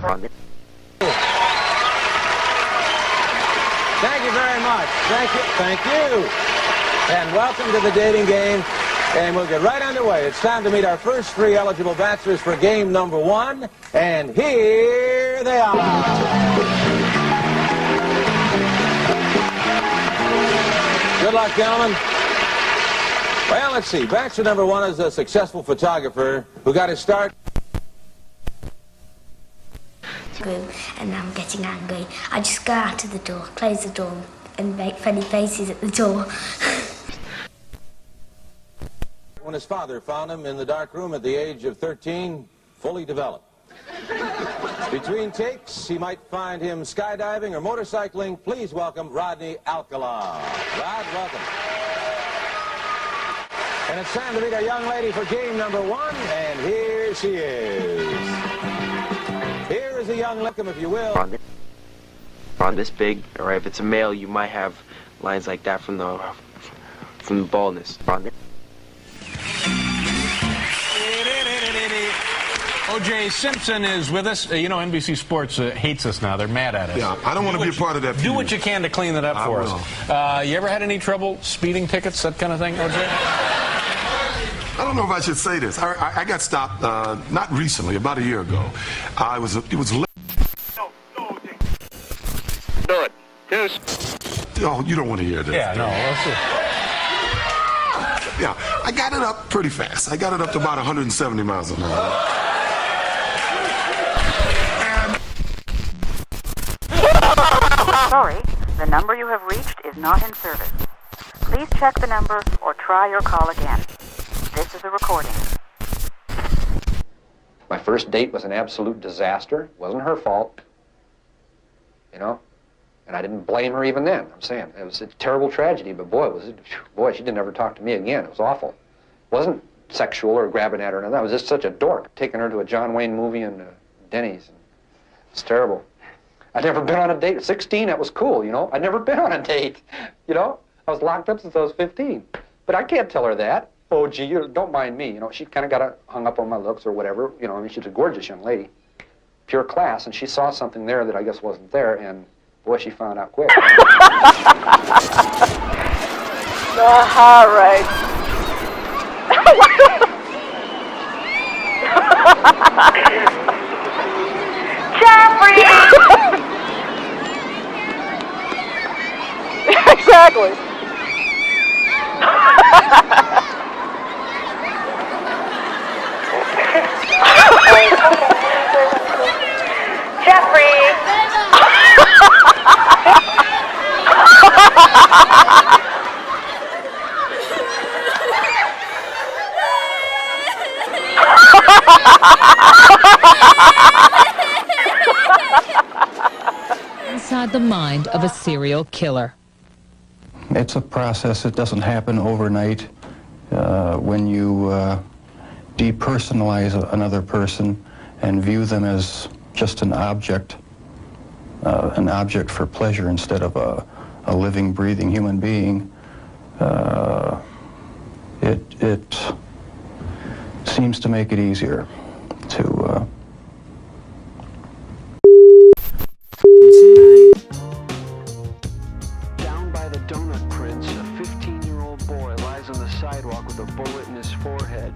Thank you very much. Thank you. And welcome to the dating game. And we'll get right underway. It's time to meet our first three eligible bachelors for game number one. And here they are. Good luck, gentlemen. Well, let's see. Bachelor number one is a successful photographer who got his start. And I'm getting angry. I just go out of the door, close the door, and make funny faces at the door. When his father found him in the dark room at the age of 13, fully developed. Between takes, he might find him skydiving or motorcycling. Please welcome Rodney Alcala. Rod, welcome. And it's time to meet our young lady for game number one, and here she is. Here is a young lookum, if you will. On this big, or if it's a male, you might have lines like that from the baldness. O.J. Simpson is with us. You know, NBC Sports hates us now. They're mad at us. Yeah, I don't want to be a part of that. Do what you can to clean it up for us. You ever had any trouble speeding tickets, that kind of thing, O.J.? I don't know if I should say this. I got stopped not recently, about a year ago. It was late. Do it. Oh, you don't want to hear this. Yeah, no. Yeah, I got it up pretty fast. I got it up to about 170 miles an hour. Sorry, the number you have reached is not in service. Please check the number or try your call again. This is a recording. My first date was an absolute disaster. It wasn't her fault, you know, and I didn't blame her even then. I'm saying it was a terrible tragedy, but boy, she didn't ever talk to me again. It was awful. It wasn't sexual or grabbing at her, and I was just such a dork, taking her to a John Wayne movie and Denny's. It's terrible. I'd never been on a date. At 16, that was cool, you know. I'd never been on a date, you know. I was locked up since I was 15. But I can't tell her that. Oh, gee, you don't mind me, you know. She kind of got hung up on my looks or whatever. You know, I mean, she's a gorgeous young lady. Pure class. And she saw something there that I guess wasn't there, and boy, she found out quick. All right. Jeffrey! Exactly. Jeffrey! Inside the mind of a serial killer. It's a process. It doesn't happen overnight. When you depersonalize another person and view them as just an object for pleasure instead of a living, breathing human being, it seems to make it easier to Down by the Donut Prince, a 15-year-old boy lies on the sidewalk with a bullet in his forehead.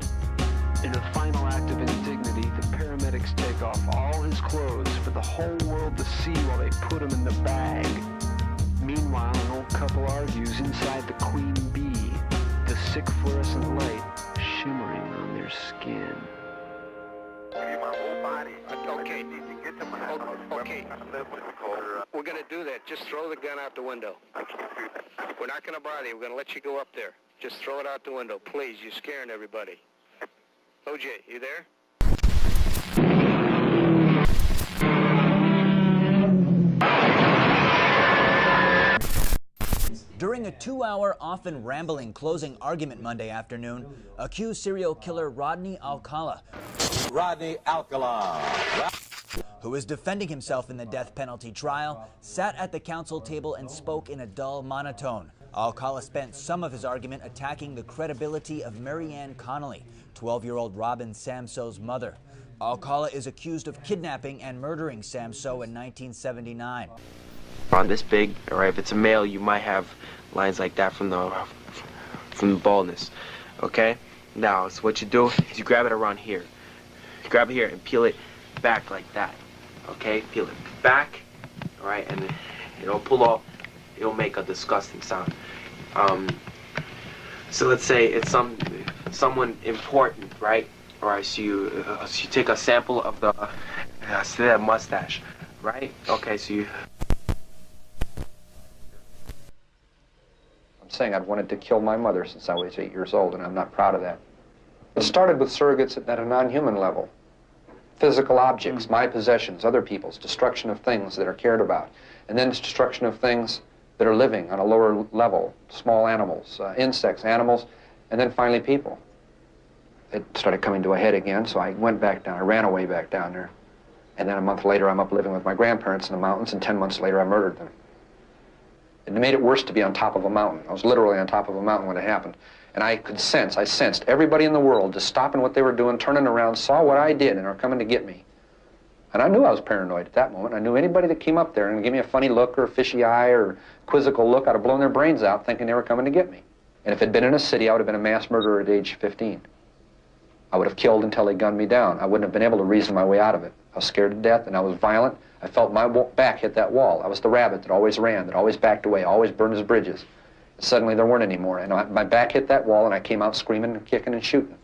In a final act of indignity, the paramedics take off all his clothes for the whole world to see while they put him in the bag. Meanwhile, an old couple argues inside the Queen Bee, the sick fluorescent light shimmering on their skin. Okay. We're going to do that. Just throw the gun out the window. We're not going to bother you. We're going to let you go up there. Just throw it out the window. Please, you're scaring everybody. OJ, you there? During a 2-hour, often rambling closing argument Monday afternoon, accused serial killer Rodney Alcala, who is defending himself in the death penalty trial, sat at the counsel table and spoke in a dull monotone. Alcala spent some of his argument attacking the credibility of Marianne Connolly, 12-year-old Robin Samso's mother. Alcala is accused of kidnapping and murdering Sam So in 1979. On this big, all right, if it's a male, you might have lines like that from the baldness, okay? Now, so what you do is you grab it around here. You grab it here and peel it back like that, okay? Peel it back, all right, and it'll pull off. It'll make a disgusting sound. So let's say it's someone important, right? All right, so you take a sample of the that mustache, right? Okay, so you. I'm saying I'd wanted to kill my mother since I was 8 years old, and I'm not proud of that. It started with surrogates at a non-human level. Physical objects, my possessions, other people's, destruction of things that are cared about, and then destruction of things that are living on a lower level, small animals, insects, animals, and then finally people. It started coming to a head again, so I went back down. I ran away back down there. And then a month later, I'm up living with my grandparents in the mountains, and 10 months later, I murdered them. It made it worse to be on top of a mountain. I was literally on top of a mountain when it happened. And I sensed everybody in the world just stopping what they were doing, turning around, saw what I did, and are coming to get me. And I knew I was paranoid at that moment. I knew anybody that came up there and gave me a funny look or a fishy eye or quizzical look, I'd have blown their brains out thinking they were coming to get me. And if it had been in a city, I would have been a mass murderer at age 15. I would have killed until they gunned me down. I wouldn't have been able to reason my way out of it. I was scared to death, and I was violent. I felt my back hit that wall. I was the rabbit that always ran, that always backed away, always burned his bridges. And suddenly there weren't any more, and my back hit that wall, and I came out screaming and kicking and shooting.